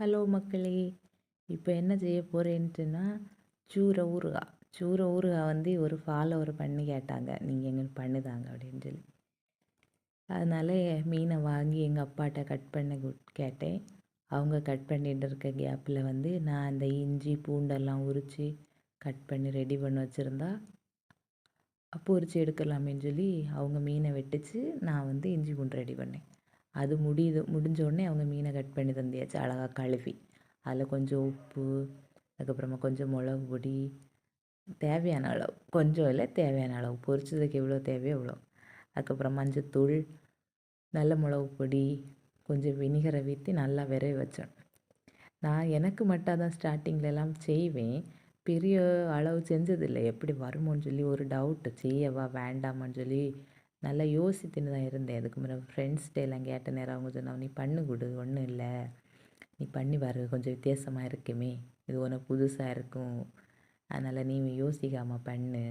Hello மக்களே! இப்போ என்ன செய்ய போறேன்ட்டுன்னா, சூர ஊறுகாய் வந்து ஒரு ஃபாலோவர் பண்ணி கேட்டாங்க. நீங்க எங்களுக்கு பண்ணி தாங்க அப்படின்னு சொல்லி. அதனால மீனை வாங்கி எங்கள் அப்பாட்ட கட் பண்ண கேட்டேன். அவங்க கட் பண்ணிட்டு இருக்க கேப்பில் வந்து நான் அந்த இஞ்சி பூண்டெல்லாம் உரித்து கட் பண்ணி ரெடி பண்ணி வச்சுருந்தா, பொரிச்சு எடுக்கலாமேன்னு சொல்லி அவங்க மீனை வெட்டிச்சு, நான் வந்து இஞ்சி பூண்டு ரெடி பண்ணேன். அது முடிஞ்ச உடனே அவங்க மீனை கட் பண்ணி தந்தியாச்சு அழகாக கழுவி. அதில் கொஞ்சம் உப்பு, அதுக்கப்புறமா கொஞ்சம் மிளகு பொடி, தேவையான அளவு, கொஞ்சம் இல்லை தேவையான அளவு, பொரிச்சதுக்கு எவ்வளோ தேவையோ அவ்வளோ. அதுக்கப்புறம் மஞ்சத்தூள், நல்ல மிளகு பொடி, கொஞ்சம் வினிகரை ஊற்றி நல்லா விரவி வச்சேன். நான் எனக்கு மட்டும் தான் ஸ்டார்டிங்லலாம் செய்வேன். பெரிய அளவு செஞ்சதில்லை. எப்படி வருமோன்னு சொல்லி ஒரு டவுட்டு, செய்யவா வேண்டாமான்னு சொல்லி நல்லா யோசித்துன்னு தான் இருந்தேன். அதுக்கு முன்னாடி ஃப்ரெண்ட்ஸ்கிட்ட எல்லாம் கேட்ட நேரம் அவங்க சொன்னாங்க, நீ பண்ணு கொடு, ஒன்றும் இல்லை, நீ பண்ணி பாரு, கொஞ்சம் வித்தியாசமாக இருக்குமே, இது உனக்கு புதுசாக இருக்கும், அதனால் நீ யோசிக்காமல் பண்ணு,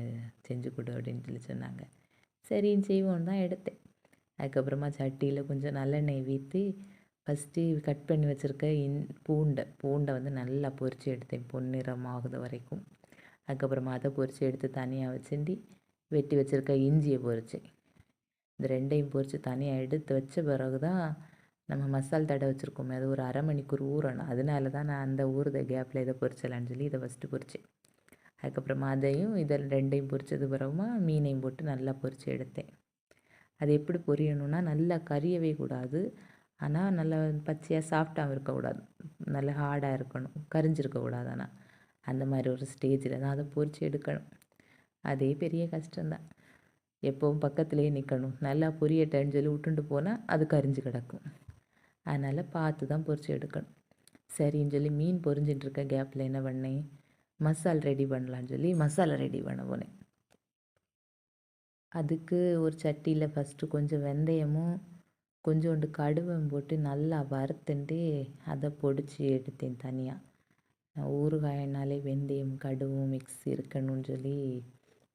செஞ்சு கொடு அப்படின்னு சொல்லி சொன்னாங்க. சரின்னு செய்வோன்னு தான் எடுத்தேன். அதுக்கப்புறமா சட்டியில் கொஞ்சம் நல்லெண்ணெய் ஊற்றி ஃபஸ்ட்டு கட் பண்ணி வச்சுருக்க பூண்டை வந்து நல்லா பொரித்து எடுத்தேன், பொன்னிறம் ஆகுது வரைக்கும். அதுக்கப்புறமா அதை பொரித்து எடுத்து தனியாக வச்சுட்டு வெட்டி வச்சுருக்க இஞ்சியை பொரித்தேன். இந்த ரெண்டையும் பொரித்து தனியாக எடுத்து வச்ச பிறகு தான் நம்ம மசால் தடவை வச்சுருக்கோமே, அது ஒரு அரை மணிக்கூர் ஊறணும். அதனால தான் நான் அந்த ஊறுத கேப்பில் இதை பொரிச்சலான்னு சொல்லி இதை ஃபஸ்ட்டு பொரித்தேன். அதுக்கப்புறமா அதையும் இதில் ரெண்டையும் பொரித்தது பிறகுமா மீனையும் போட்டு நல்லா பொரித்து எடுத்தேன். அது எப்படி பொரியணும்னா, நல்லா கரியவே கூடாது, ஆனால் நல்லா பச்சையாக சாஃப்டாகவும் இருக்கக்கூடாது, நல்லா ஹார்டாக இருக்கணும், கரிஞ்சிருக்கக்கூடாது. ஆனால் அந்த மாதிரி ஒரு ஸ்டேஜில் தான் அதை பொரித்து எடுக்கணும். அதே பெரிய கஷ்டம்தான். எப்போவும் பக்கத்துலேயே நிற்கணும், நல்லா பொரியட்டேன்னு சொல்லி விட்டுட்டு போனால் அது கரிஞ்சு கிடக்கும். அதனால் பார்த்து தான் பொரித்து எடுக்கணும். சரின்னு சொல்லி மீன் பொரிஞ்சிட்டு இருக்க கேப்பில் என்ன பண்ணேன், மசால் ரெடி பண்ணலான்னு சொல்லி மசாலா ரெடி பண்ண போனேன். அதுக்கு ஒரு சட்டியில் ஃபஸ்ட்டு கொஞ்சம் வெந்தயமும் கொஞ்சோண்டு கடுகும் போட்டு நல்லா வறுத்துட்டு அதை பொடிச்சு எடுத்தேன் தனியாக. ஊறுகாயினாலே வெந்தயம் கடுகும் மிக்ஸ் இருக்கணும்னு சொல்லி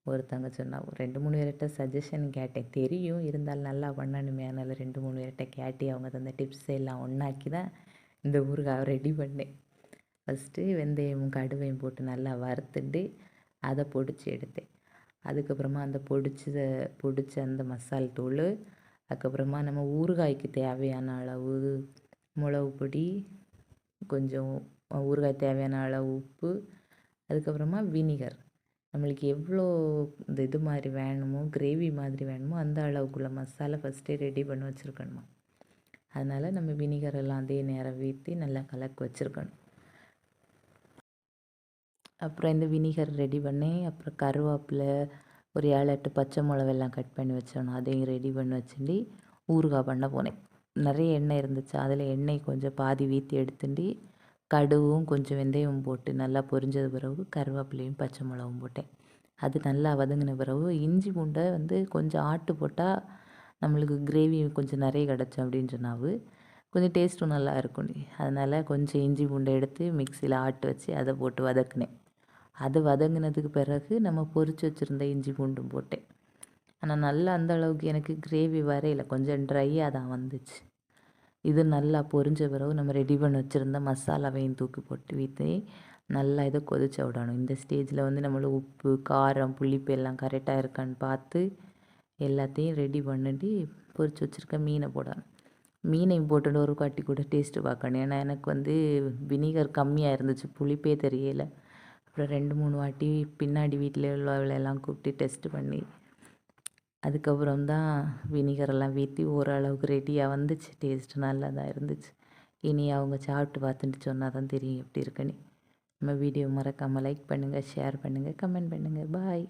ஒருத்தவங்க சொன்னாங்க. 2-3 பேர்கிட்ட சஜஷன் கேட்டேன், தெரியும் இருந்தாலும் நல்லா பண்ணணுமே, அதனால் 2-3 பேர்கிட்ட கேட்டு அவங்க தந்த டிப்ஸ் எல்லாம் ஒன்றாக்கி தான் இந்த ஊறுகாய் ரெடி பண்ணேன். ஃபஸ்ட்டு வெந்தயமும் கடுவையும் போட்டு நல்லா வறுத்துட்டு அதை பொடிச்சு எடுத்தேன். அதுக்கப்புறமா அந்த பொடிச்ச அந்த மசால் தூள், அதுக்கப்புறமா நம்ம ஊறுகாய்க்கு தேவையான அளவு மிளகு பொடி, கொஞ்சம் ஊறுகாய் தேவையான அளவு உப்பு, அதுக்கப்புறமா வினிகர். நம்மளுக்கு எவ்வளோ இந்த இது மாதிரி வேணுமோ, கிரேவி மாதிரி வேணுமோ அந்த அளவுக்குள்ள மசாலா ஃபஸ்ட்டே ரெடி பண்ணி வச்சுருக்கணுமா. அதனால் நம்ம வினிகர் எல்லாம் அதே நேரம் ஊற்றி நல்லா கலக்கி வச்சுருக்கணும். அப்புறம் இந்த வினிகர் ரெடி பண்ணேன். அப்புறம் கருவேப்பிலை, ஒரு 7-8 பச்சை மிளகெல்லாம் கட் பண்ணி வச்சோணும், அதையும் ரெடி பண்ணி வச்சுட்டு ஊறுகாய் பண்ண போனேன். நிறைய எண்ணெய் இருந்துச்சு, அதில் எண்ணெய் கொஞ்சம் பாதி ஊற்றி எடுத்துட்டு கடுகும் கொஞ்சம் வெந்தயமும் போட்டு நல்லா பொரிஞ்சது பிறகு கருவேப்பிலையும் பச்சை மிளகும் போட்டேன். அது நல்லா வதங்கின பிறகு இஞ்சி பூண்டை வந்து கொஞ்சம் ஆட்டு போட்டால் நம்மளுக்கு கிரேவி கொஞ்சம் நிறைய கிடச்சோம் அப்படின்னு சொன்னாவு, கொஞ்சம் டேஸ்ட்டும் நல்லா இருக்கும். அதனால் கொஞ்சம் இஞ்சி பூண்டை எடுத்து மிக்சியில் ஆட்டு வச்சு அதை போட்டு வதக்குனேன். அது வதங்கினதுக்கு பிறகு நம்ம பொரித்து வச்சுருந்த இஞ்சி பூண்டும் போட்டேன். ஆனால் நல்லா அந்த அளவுக்கு எனக்கு கிரேவி வரையில, கொஞ்சம் ட்ரையாக தான் வந்துச்சு. இது நல்லா பொரிஞ்ச பிறகு நம்ம ரெடி பண்ணி வச்சுருந்த மசாலாவையும் தூக்கி போட்டு ஊற்றி நல்லா இதை கொதிச்ச விடணும். இந்த ஸ்டேஜில் வந்து நம்மளுக்கு உப்பு, காரம், புளிப்பு எல்லாம் கரெக்டாக இருக்கான்னு பார்த்து எல்லாத்தையும் ரெடி பண்ணிட்டு பொரித்து வச்சுருக்க மீனை போடணும். மீனையும் போட்டுட்டு ஒரு கட்டி கூட டேஸ்ட்டு பார்க்கணும். ஏன்னா எனக்கு வந்து வினிகர் கம்மியாக இருந்துச்சு, புளிப்பே தெரியலை. அப்புறம் 2-3 வாட்டி பின்னாடி வீட்டில் உள்ளவளெல்லாம் கூப்பிட்டு டெஸ்ட்டு பண்ணி அதுக்கப்புறம் தான் வினிகரெல்லாம் ஊற்றி ஓரளவுக்கு ரெடியாக வந்துச்சு. டேஸ்ட்டு நல்லா தான் இருந்துச்சு. இனி அவங்க சாப்பிட்டு பார்த்துட்டு சொன்னால் தான் தெரியும் எப்படி இருக்குன்னு. நம்ம வீடியோ மறக்காமல் லைக் பண்ணுங்கள், ஷேர் பண்ணுங்கள், கமெண்ட் பண்ணுங்கள். பாய்.